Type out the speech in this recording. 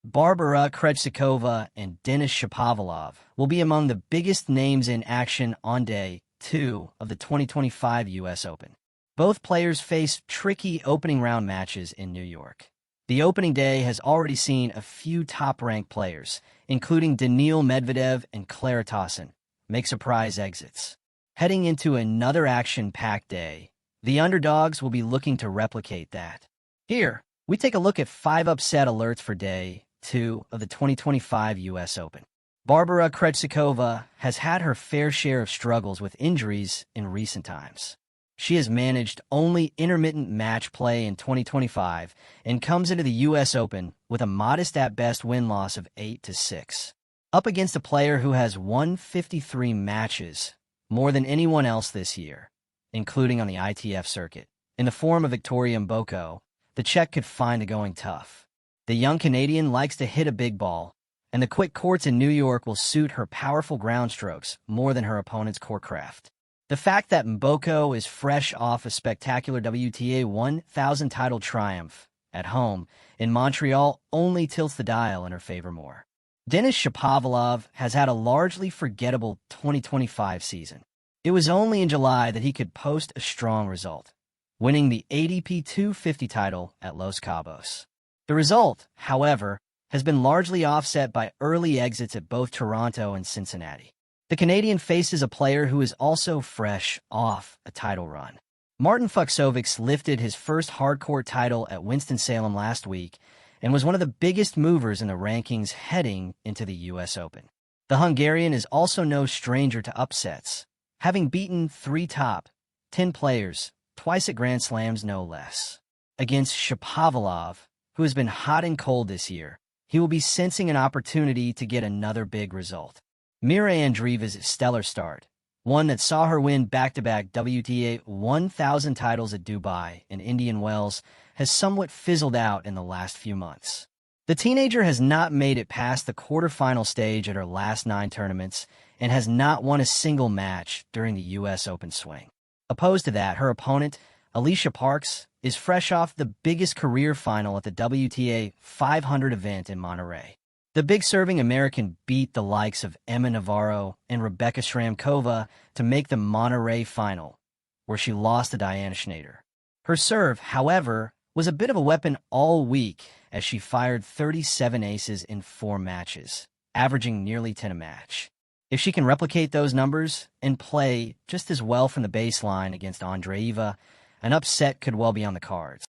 Barbora Krejcikova and Denis Shapovalov will be among the biggest names in action on Day 2 of the 2025 U.S. Open. Both players face tricky opening round matches in New York. The opening day has already seen a few top-ranked players, including Daniil Medvedev and Clara Tauson, make surprise exits. Heading into another action-packed day, the underdogs will be looking to replicate that. Here, we take a look at 5 upset alerts for Day 2 of the 2025 U.S. Open. Barbora Krejcikova has had her fair share of struggles with injuries in recent times. She has managed only intermittent match play in 2025 and comes into the U.S. Open with a modest at-best win-loss of 8-6. Up against a player who has won 53 matches, more than anyone else this year, including on the ITF circuit. In the form of Victoria Mboko, the Czech could find the going tough. The young Canadian likes to hit a big ball, and the quick courts in New York will suit her powerful ground strokes more than her opponent's court craft. The fact that Mboko is fresh off a spectacular WTA 1000 title triumph at home in Montreal only tilts the dial in her favor more. Denis Shapovalov has had a largely forgettable 2025 season. It was only in July that he could post a strong result, winning the ATP 250 title at Los Cabos. The result, however, has been largely offset by early exits at both Toronto and Cincinnati. The Canadian faces a player who is also fresh off a title run. Martin Fucsovics lifted his first hardcourt title at Winston-Salem last week and was one of the biggest movers in the rankings heading into the U.S. Open. The Hungarian is also no stranger to upsets, having beaten 3 top 10 players, twice at Grand Slams no less. Against Shapovalov, who has been hot and cold this year, he will be sensing an opportunity to get another big result. Mira Andreeva's stellar start, one that saw her win back-to-back WTA 1000 titles at Dubai and Indian Wells, has somewhat fizzled out in the last few months. The teenager has not made it past the quarterfinal stage at her last 9 tournaments and has not won a single match during the U.S. Open swing. Opposed to that, her opponent, Alicia Parks, is fresh off the biggest career final at the WTA 500 event in Monterey. The big-serving American beat the likes of Emma Navarro and Rebecca Shramkova to make the Monterey final, where she lost to Diana Schneider. Her serve, however, was a bit of a weapon all week as she fired 37 aces in 4 matches, averaging nearly 10 a match. If she can replicate those numbers and play just as well from the baseline against Andreeva, an upset could well be on the cards.